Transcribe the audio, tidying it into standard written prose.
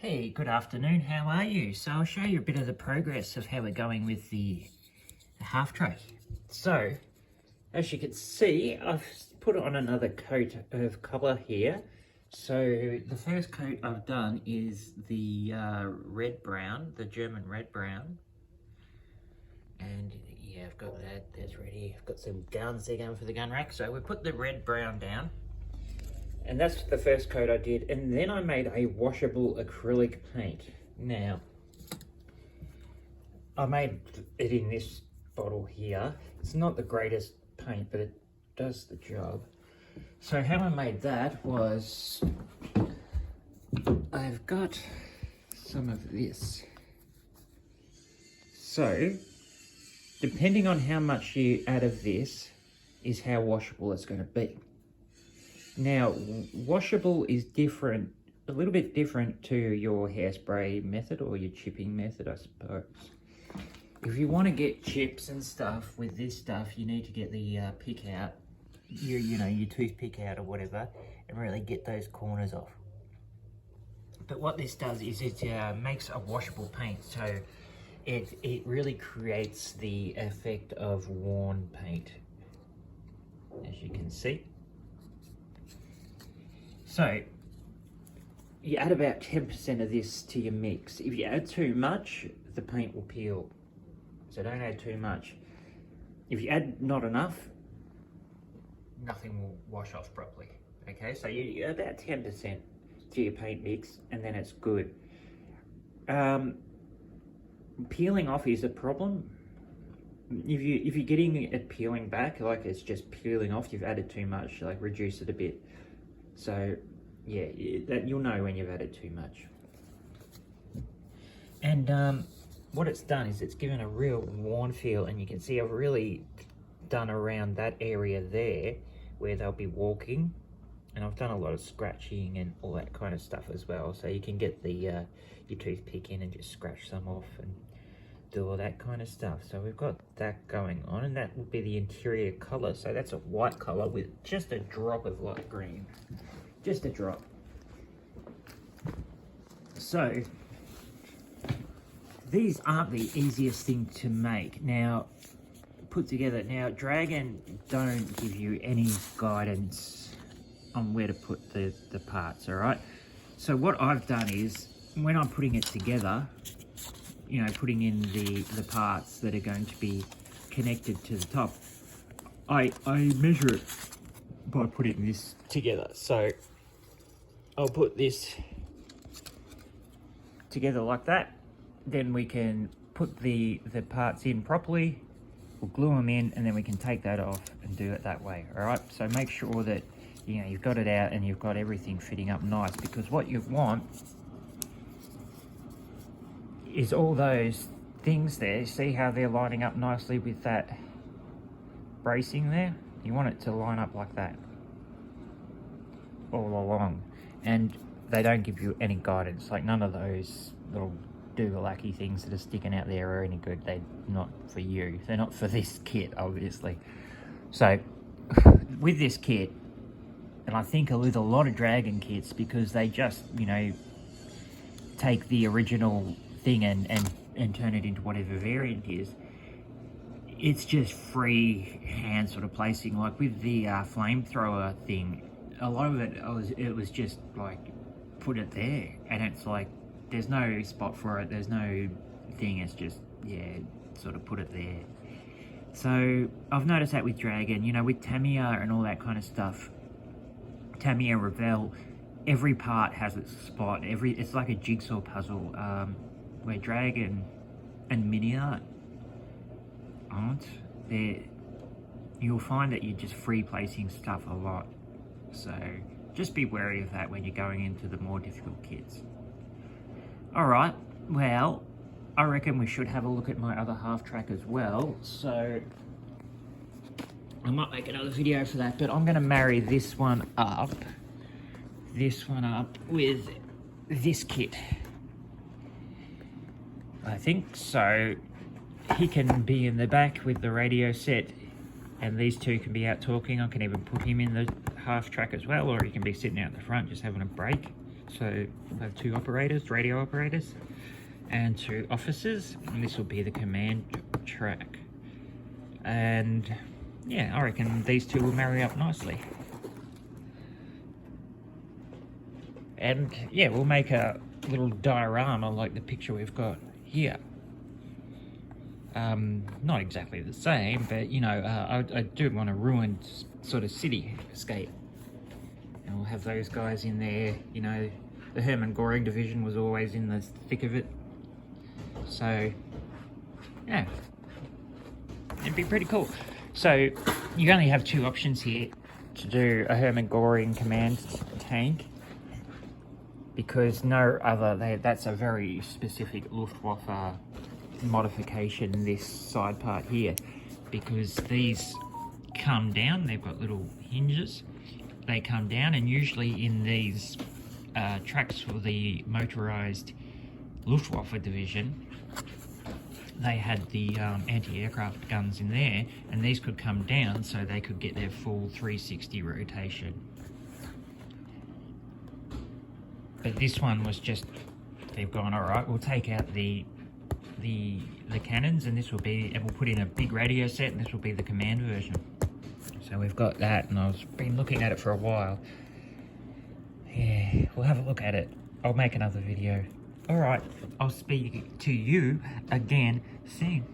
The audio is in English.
Hey, good afternoon, how are you? So I'll show you a bit of the progress of how we're going with the half tray. So, as you can see, I've put on another coat of colour here. So the first coat I've done is the red-brown, the German red-brown. And yeah, I've got that, that's ready. I've got some guns there going for the gun rack. So we put the red-brown down. And that's the first coat I did. And then I made a washable acrylic paint. Now, I made it in this bottle here. It's not the greatest paint, but it does the job. So how I made that was, I've got some of this. So, depending on how much you add of this, is how washable it's going to be. Now, washable is different, a little bit different to your hairspray method or your chipping method, I suppose. If you want to get chips and stuff with this stuff, you need to get the pick out, your toothpick out or whatever, and really get those corners off. But what this does is it makes a washable paint, so it really creates the effect of worn paint, as you can see. So, you add about 10% of this to your mix. If you add too much, the paint will peel. So don't add too much. If you add not enough, nothing will wash off properly. Okay, so you about 10% to your paint mix, and then it's good. Peeling off is a problem. If you're getting it peeling back, like it's just peeling off, you've added too much, like reduce it a bit. So, yeah, that you'll know when you've added too much. And what it's done is it's given a real worn feel, and you can see I've really done around that area there where they'll be walking, and I've done a lot of scratching and all that kind of stuff as well. So you can get the your toothpick in and just scratch some off and do all that kind of stuff. So we've got that going on, and that will be the interior color. So that's a white color with just a drop of light green, just a drop. So these aren't the easiest thing to make. Now, put together. Now, Dragon don't give you any guidance on where to put the parts, all right? So what I've done is, when I'm putting it together, you know, putting in the parts that are going to be connected to the top, I measure it by putting this together. So I'll put this together like that. Then we can put the parts in properly, we'll glue them in, and then we can take that off and do it that way, all right? So make sure that, you know, you've got it out and you've got everything fitting up nice, because what you want is all those things there. See how they're lining up nicely with that bracing there? You want it to line up like that all along. And they don't give you any guidance, like none of those little do-a-lacky things that are sticking out there are any good. They're not for you. They're not for this kit, obviously. So with this kit, and I think with a lot of Dragon kits, because they just, you know, take the original thing and turn it into whatever variant is, it's just free hand sort of placing. Like with the flamethrower thing, a lot of it was just like, put it there, and it's like, there's no spot for it, there's no thing, it's just, yeah, sort of put it there. So I've noticed that with Dragon, you know, with Tamiya and all that kind of stuff, Tamiya, Revell, every part has its spot. It's like a jigsaw puzzle, where Dragon and Mini aren't. You'll find that you're just free placing stuff a lot. So just be wary of that when you're going into the more difficult kits. Alright, well, I reckon we should have a look at my other half track as well. So I might make another video for that, but I'm going to marry this one up with this kit. I think so. He can be in the back with the radio set, and these two can be out talking. I can even put him in the half track as well, or he can be sitting out the front just having a break. So we'll have 2 operators, radio operators, and 2 officers, and this will be the command track. And yeah, I reckon these 2 will marry up nicely. And yeah, we'll make a little diorama like the picture we've got here. Not exactly the same, but you know, I do want a ruined sort of cityscape. And we'll have those guys in there, you know, the Hermann Göring division was always in the thick of it. So, yeah, it'd be pretty cool. So, you only have 2 options here to do a Hermann Göring command tank, because no other, that's a very specific Luftwaffe modification, this side part here, because these come down, they've got little hinges, they come down, and usually in these tracks for the motorized Luftwaffe division, they had the anti-aircraft guns in there, and these could come down so they could get their full 360 rotation. But this one was just, they've gone, all right, we'll take out the cannons, and this will be, and we'll put in a big radio set, and this will be the command version. So we've got that, and I've been looking at it for a while. Yeah, we'll have a look at it. I'll make another video. All right, I'll speak to you again soon.